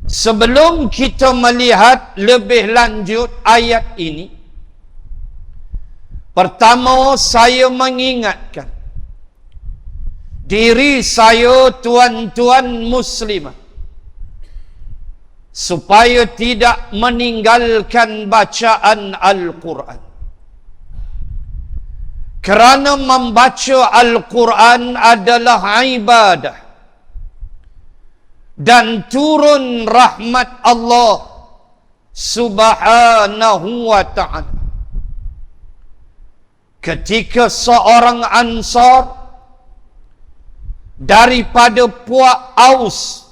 Sebelum kita melihat lebih lanjut ayat ini, pertama saya mengingatkan diri saya, tuan-tuan muslimah, supaya tidak meninggalkan bacaan Al-Quran. Kerana membaca Al-Quran adalah ibadah dan turun rahmat Allah Subhanahu wa ta'ala. Ketika seorang Ansar daripada puak Aus,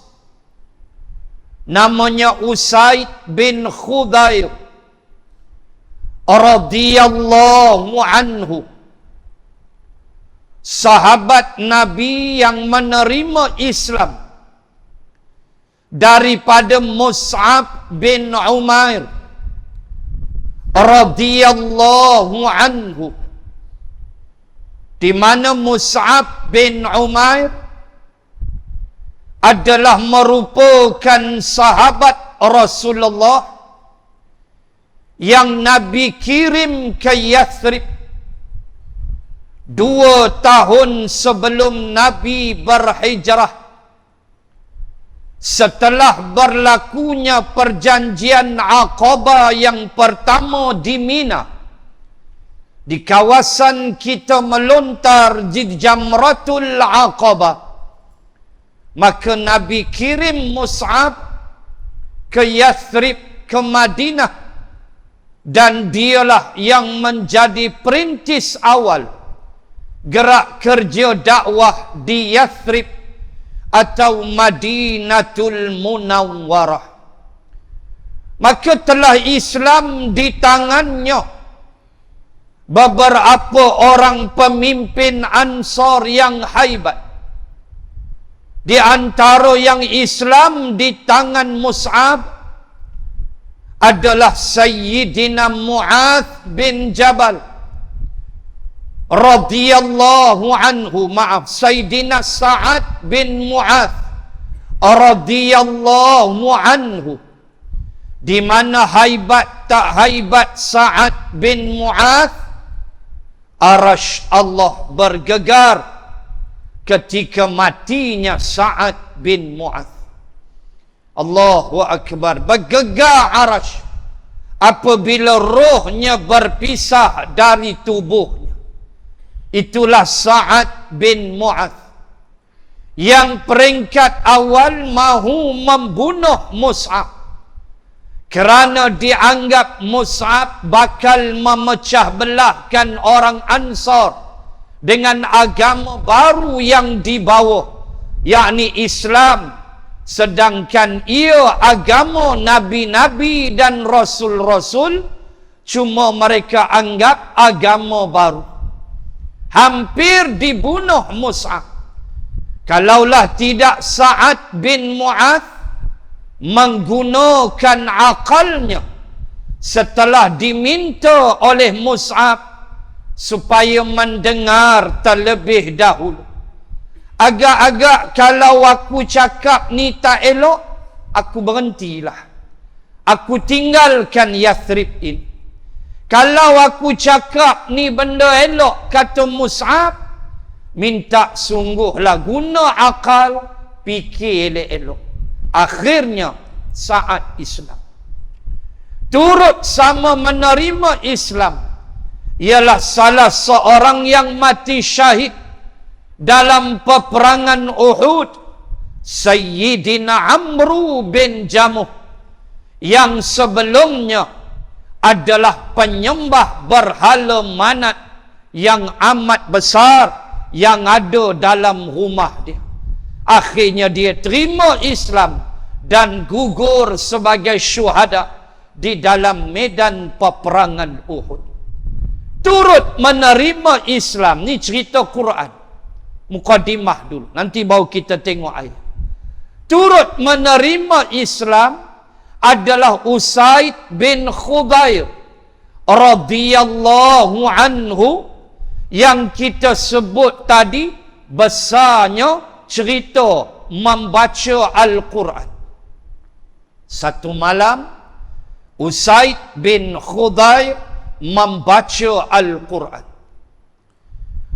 namanya Usaid bin Khudair radhiyallahu anhu, sahabat Nabi yang menerima Islam daripada Mus'ab bin Umair radhiyallahu anhu, di mana Mus'ab bin Umair adalah merupakan sahabat Rasulullah yang Nabi kirim ke Yathrib 2 tahun sebelum Nabi berhijrah, setelah berlakunya perjanjian Aqabah yang pertama di Mina. Di kawasan kita melontar di Jamratul Aqabah, maka Nabi kirim Mus'ab ke Yathrib, ke Madinah, dan dialah yang menjadi perintis awal gerak kerja dakwah di Yathrib atau Madinatul Munawwarah. Maka telah Islam di tangannya beberapa orang pemimpin Ansar yang haibat. Di antara yang Islam di tangan Mus'ab adalah Sayyidina Mu'adz bin Jabal radhiyallahu anhu, Sayyidina Sa'ad bin Mu'adz radhiyallahu anhu. Di mana haibat tak haibat Sa'ad bin Mu'adz, arasy Allah bergegar ketika matinya Sa'ad bin Mu'adz. Allahu Akbar. Bergegar arasy apabila rohnya berpisah dari tubuhnya. Itulah Sa'ad bin Mu'adz yang peringkat awal mahu membunuh Mus'ab, kerana dianggap Mus'ab bakal memecah belahkan orang Ansar dengan agama baru yang dibawa, yakni Islam, sedangkan ia agama nabi-nabi dan rasul-rasul, cuma mereka anggap agama baru. Hampir dibunuh Mus'ab. Kalaulah tidak Sa'ad bin Mu'adz menggunakan akalnya setelah diminta oleh Mus'ab supaya mendengar terlebih dahulu. Agak-agak kalau aku cakap ni tak elok, aku berhentilah. Aku tinggalkan Yathrib ini. Kalau aku cakap ni benda elok, kata Mus'ab, minta sungguhlah guna akal, fikir elok-elok. Akhirnya Sa'ad Islam. Turut sama menerima Islam ialah salah seorang yang mati syahid dalam peperangan Uhud, Sayyidina Amru bin Jamuh, yang sebelumnya adalah penyembah berhala manat yang amat besar yang ada dalam rumah dia. Akhirnya dia terima Islam dan gugur sebagai syuhada di dalam medan peperangan Uhud. Turut menerima Islam. Ni cerita Quran, mukadimah dulu, nanti baru kita tengok ayat. Turut menerima Islam adalah Usaid bin Khudair radhiyallahu anhu, yang kita sebut tadi besarnya cerita membaca Al-Quran. Satu malam Usaid bin Khudair membaca Al-Quran.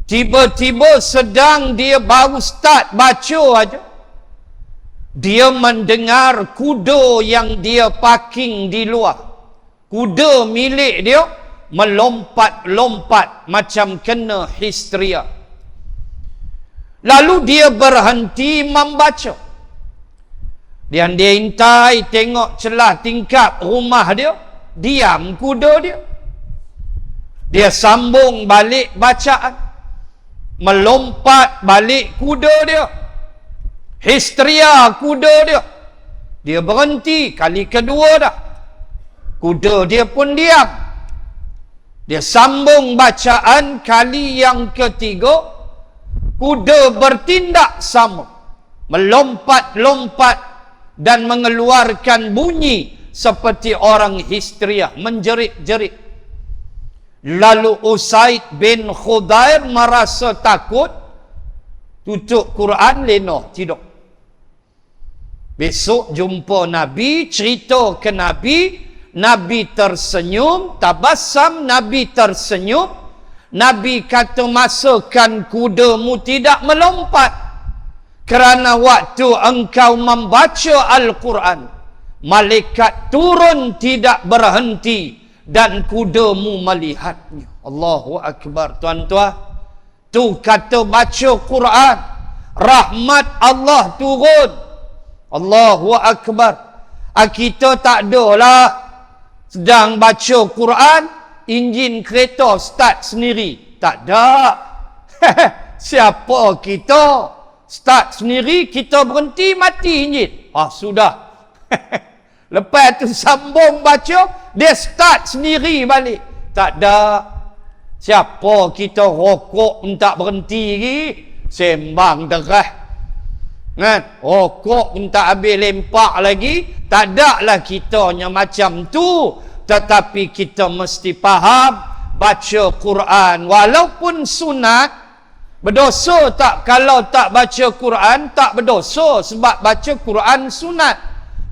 Tiba-tiba sedang dia baru start baca aja, dia mendengar kuda yang dia parking di luar, kuda milik dia, melompat-lompat macam kena histeria. Lalu dia berhenti membaca. Dia intai tengok celah tingkap rumah dia, diam kuda dia. Dia sambung balik bacaan, melompat balik kuda dia, histeria kuda dia. Dia berhenti kali kedua dah, kuda dia pun diam. Dia sambung bacaan kali yang ketiga, kuda bertindak sama, melompat-lompat dan mengeluarkan bunyi seperti orang histeria, menjerit-jerit. Lalu Usaid bin Khudair merasa takut, tutup Quran, lenoh, tidur. Besok jumpa Nabi, cerita ke Nabi, Nabi tersenyum, tabassam, Nabi tersenyum. Nabi kata, masakan kudamu tidak melompat? Kerana waktu engkau membaca Al-Quran, malaikat turun tidak berhenti dan kudamu melihatnya. Allahu Akbar. Tuan-tuan, tu kata baca Quran, rahmat Allah turun. Allahu Akbar. Kita tak ada lah sedang baca Quran, enjin kereta start sendiri. Tak ada. Siapa kita? Start sendiri, kita berhenti, mati enjin. Sudah. Lepas tu sambung baca, dia start sendiri balik. Tak ada. Siapa kita rokok tak berhenti lagi, sembang derah. Kan? Rokok tak habis lempak lagi. Tak ada lah kitanya macam tu. Tetapi kita mesti faham, baca Quran walaupun sunat, berdosa tak kalau tak baca Quran? Tak berdosa, sebab baca Quran sunat.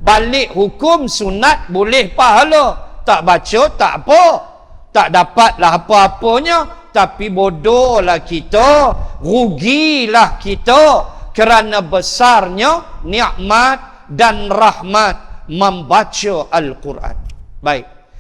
Balik hukum sunat boleh pahala, tak baca tak apa, tak dapatlah apa-apanya. Tapi bodohlah kita, rugilah kita, kerana besarnya nikmat dan rahmat membaca Al-Quran. Baik.